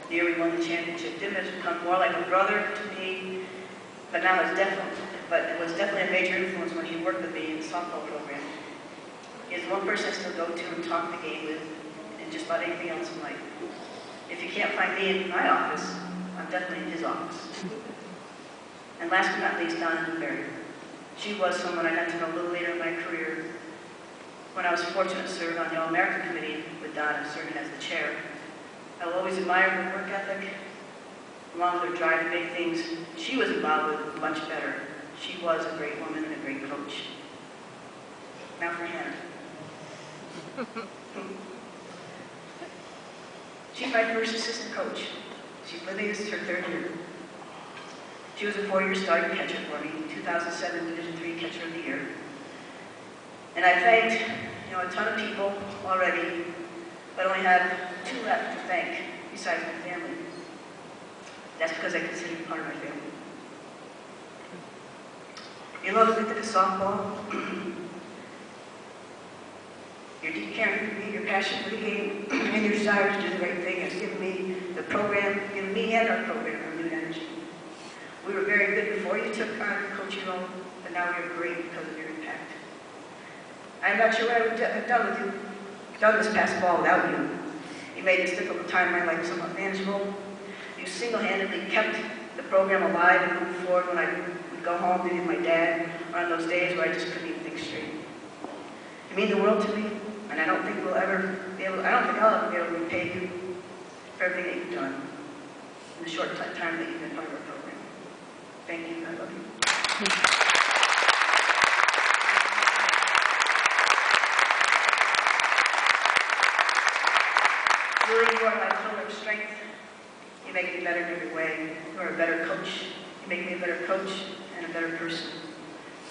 The year we won the championship. Tim has become more like a brother to me, but now it's it was definitely a major influence when he worked with me in the softball program. He's the one person I still go to and talk the game with, and just about anything else in life. If you can't find me in my office, I'm definitely in his office. And last but not least, Donna Newberry. She was someone I got to know a little later in my career when I was fortunate to serve on the All-American Committee with Donna, serving as the chair. I will always admire her work ethic, along with her drive to make things she was involved with much better. She was a great woman and a great coach. Now for Hannah. She's my first assistant coach. She's living this is her third year. She was a 4-year starting catcher for me, 2007 Division III Catcher of the Year. And I thanked, a ton of people already, but I only have 2 left to thank besides my family. That's because I consider you part of my family. Your love for the softball, your deep caring for me, your passion for the game, and your desire to do the right thing has given me the program, given me and our program renewed energy. We were very good before you took on your coaching role, but now we are great because of your impact. I'm not sure what I would have done this past fall without you. You made this difficult time in my life somewhat manageable. You single-handedly kept the program alive and moved forward when I would go home to my dad on those days where I just couldn't even think straight. You mean the world to me, and I don't think I'll ever be able to repay you for everything that you've done in the short time that you've been part of our program. Thank you. I love you. Julie, you are my pillar of strength. You make me better in every way. You are a better coach. You make me a better coach and a better person.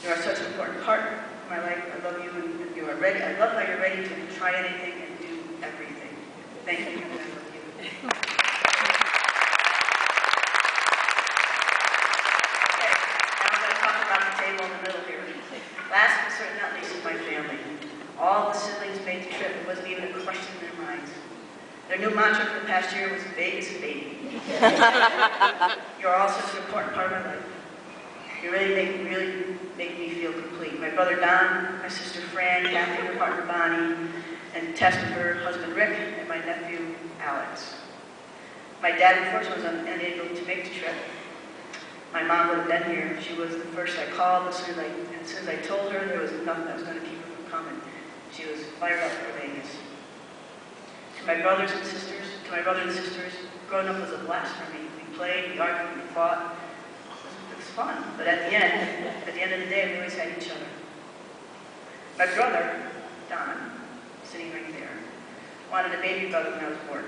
You are such an important part of my life. I love you and you are ready. I love how you're ready to try anything and do everything. Thank you and I love you. In the middle here. Last but certainly not least is my family. All the siblings made the trip. It wasn't even a question in their minds. Their new mantra for the past year was Vegas, baby. You're all such an important part of my life. You really make me feel complete. My brother Don, my sister Fran, Kathy, her partner Bonnie, and Tess with her husband Rick, and my nephew Alex. My dad, unfortunately, was unable to make the trip. My mom would have been here. She was the first I called. As soon as I told her there was nothing that was going to keep her from coming, she was fired up for Vegas. To my brothers and sisters, growing up was a blast for me. We played, we argued, we fought. It was fun. But at the end of the day, we always had each other. My brother, Don, sitting right there, wanted a baby brother when I was born.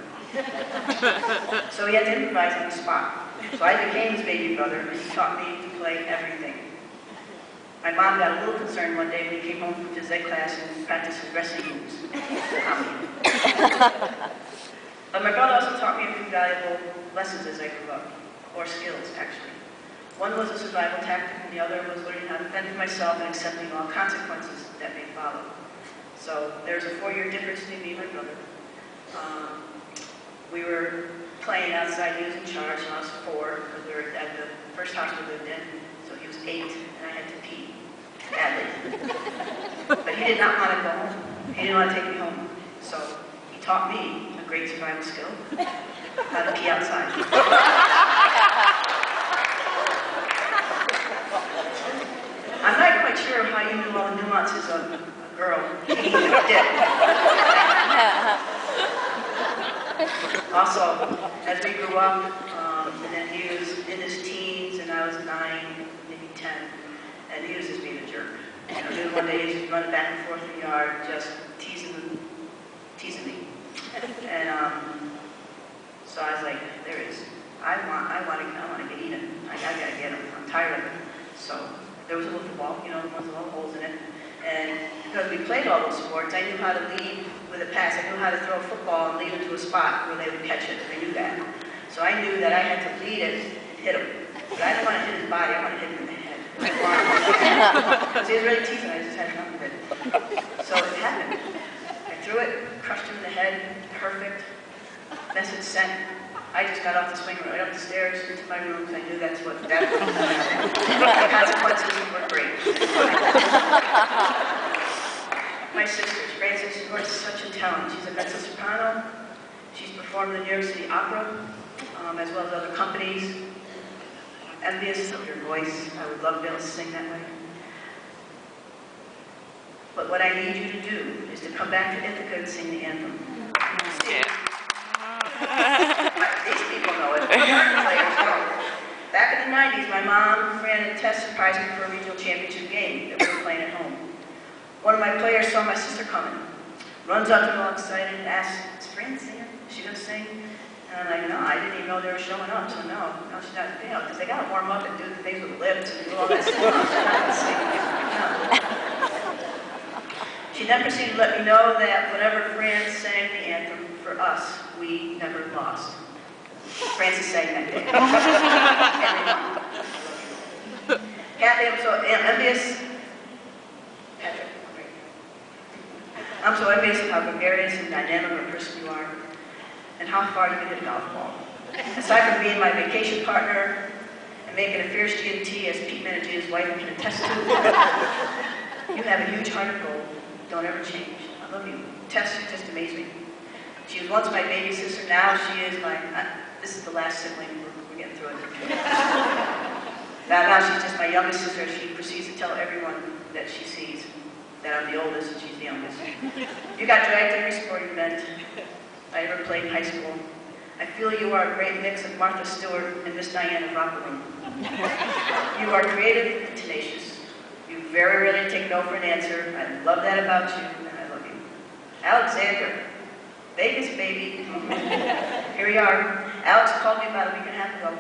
So he had to improvise on the spot. So I became his baby brother, and he taught me to play everything. My mom got a little concerned one day when he came home from phys ed class and practiced his wrestling moves. But my brother also taught me a few valuable lessons as I grew up, or skills, actually. One was a survival tactic, and the other was learning how to fend for myself and accepting all consequences that may follow. So there's a 4-year difference between me and my brother. We were playing outside. He was in charge, and I was 4, because we were at the first house we lived in. So he was 8, and I had to pee badly. But he did not want to go home. He didn't want to take me home. So he taught me a great survival skill, how to pee outside. I'm not quite sure how you knew all the nuances of a girl peeing in a dip. Also, as we grew up, and then he was in his teens, and I was 9, maybe 10, and he was just being a jerk. One day he was just running back and forth in the yard, just teasing me. And so I was like, there it is. I want to get eaten. I gotta get him. I'm tired of it. So there was a little football, the ones with little holes in it. And because we played all those sports, I knew how to lead with a pass. I knew how to throw a football and lead it to a spot where they would catch it. I knew that. So I knew that I had to lead it and hit him. But I didn't want to hit his body. I wanted to hit him in the head. Because he was really teasing. I just had enough of it. So it happened. I threw it, crushed him in the head. Perfect. Message sent. I just got off the swing right up the stairs into my room because I knew that's what that was. The consequences were great. My sister, Frances, she was such a talent. She's a mezzo-soprano. She's performed in the New York City Opera, as well as other companies. Envious of your voice. I would love to be able to sing that way. But what I need you to do is to come back to Ithaca and sing the anthem. Yeah. These people know it. Players don't. Back in the 90s, my mom, Fran, and Tess surprised me for a regional championship game that we were playing at home. One of my players saw my sister coming, runs up to me all excited and asks, "Is Fran singing? Is she going to sing?" And I'm like, "No, I didn't even know they were showing up, so no she's not, because they got to warm up and do the things with lips and do all that stuff. She's not going to sing. No." She then proceeded to let me know that whenever Fran sang the anthem for us, we never lost. Frances sang that day. Kathy, I'm so envious. Patrick, I'm so envious of how gregarious and dynamic a person you are, and how far you can hit a golf ball. Aside from being my vacation partner and making a fierce G&T, as Pete Manage's wife can attest to, you have a huge heart of gold. Don't ever change. I love you. Tess, you just amaze me. She was once my baby sister. Now she is my, this is the last sibling. We're getting through it. Now she's just my youngest sister. She proceeds to tell everyone that she sees that I'm the oldest and she's the youngest. You got dragged to every sporting event I ever played in high school. I feel you are a great mix of Martha Stewart and Miss Diane of Romper Room. You are creative and tenacious. You very rarely take no for an answer. I love that about you, and I love you. Alexander, Vegas baby. Here we are. Alex called me about a week and a half ago,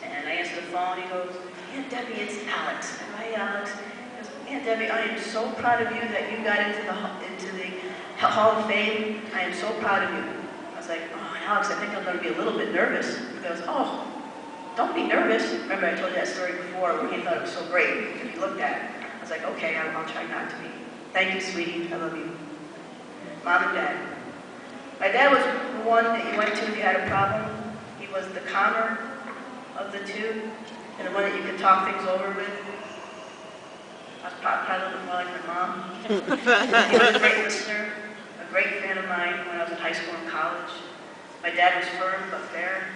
and I answered the phone. He goes, "Aunt Debbie, it's Alex." I go, "Hey, Alex." He goes, "Aunt Debbie, I am so proud of you that you got into the Hall of Fame. I am so proud of you." I was like, "Oh, Alex, I think I'm going to be a little bit nervous." He goes, "Oh, don't be nervous." Remember I told you that story before where he thought it was so great to be looked at. I was like, "Okay, I'll try not to be." Thank you, sweetie. I love you. Mom and Dad. My dad was the one that you went to if you had a problem. He was the calmer of the two and the one that you could talk things over with. I was probably a little bit more like my mom. He was a great listener, a great fan of mine when I was in high school and college. My dad was firm but fair.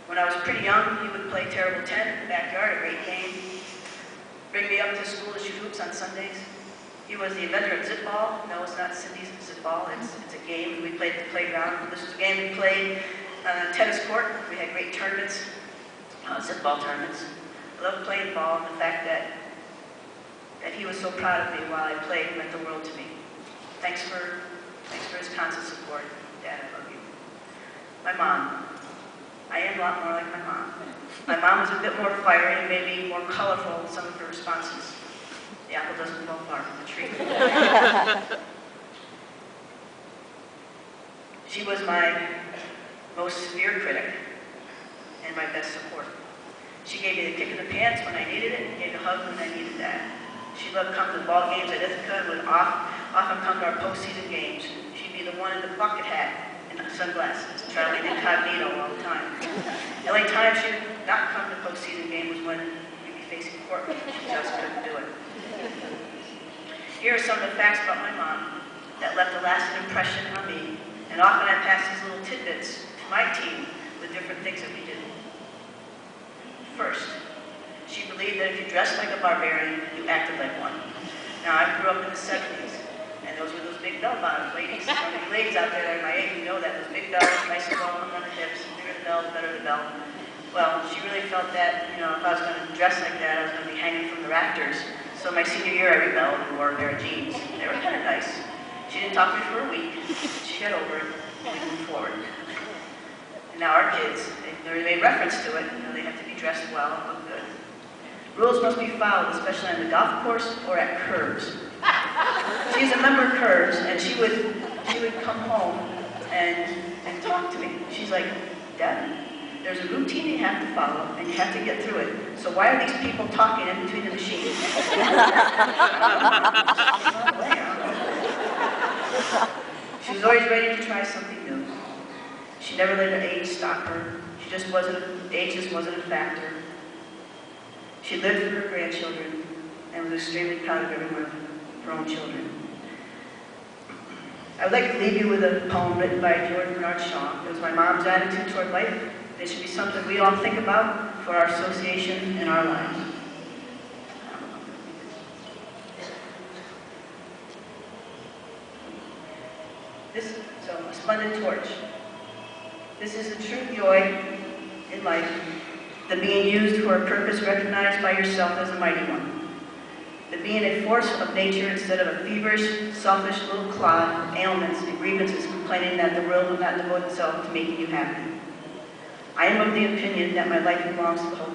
When I was pretty young, he would play terrible 10 in the backyard, a great game. Bring me up to school to shoot hoops on Sundays. He was the inventor of zip ball. No, it's not Cindy's zip ball. It's a game we played at the playground. This was a game we played on a tennis court. We had great tournaments, zip ball tournaments. I loved playing ball, and the fact that he was so proud of me while I played meant the world to me. Thanks for his constant support. Dad, I love you. My mom. I am a lot more like my mom. My mom was a bit more fiery and maybe more colorful in some of her responses. The apple doesn't fall far from the tree. She was my most severe critic and my best support. She gave me the kick in the pants when I needed it and gave a hug when I needed that. She loved coming to the ball games at Ithaca and would often come to our postseason games. She'd be the one in the bucket hat and sunglasses, traveling incognito all the time. The only time she would not come to postseason game was when we'd be facing Portland. She just couldn't do it. Here are some of the facts about my mom that left a lasting impression on me, and often I pass these little tidbits to my team with different things that we did. First, she believed that if you dressed like a barbarian, you acted like one. Now, I grew up in the 70s, and those were those big bell-bottoms, ladies. So many ladies out there that are my age, you know that. Those big bells, nice and long on the hips, the bigger the bell, the better the bell. Well, she really felt that, if I was going to dress like that, I was going to be hanging from the rafters. So my senior year, I rebelled and wore a pair of jeans. They were kind of nice. She didn't talk to me for a week. She got over it, and we moved forward. And now our kids, they made reference to it. They have to be dressed well and look good. Rules must be followed, especially on the golf course or at curves. She's a member of curves, and she would come home and talk to me. She's like, "Dad, there's a routine you have to follow, and you have to get through it. So why are these people talking in between the machines?" She was always ready to try something new. She never let her age stop her. Age just wasn't a factor. She lived for her grandchildren and was extremely proud of every one of her own children. I would like to leave you with a poem written by George Bernard Shaw. It was my mom's attitude toward life. It should be something we all think about for our association in our lives. A splendid torch. This is a true joy in life, the being used for a purpose recognized by yourself as a mighty one. The being a force of nature instead of a feverish, selfish little clod of ailments and grievances complaining that the world will not devote itself to making you happy. I am of the opinion that my life belongs to the whole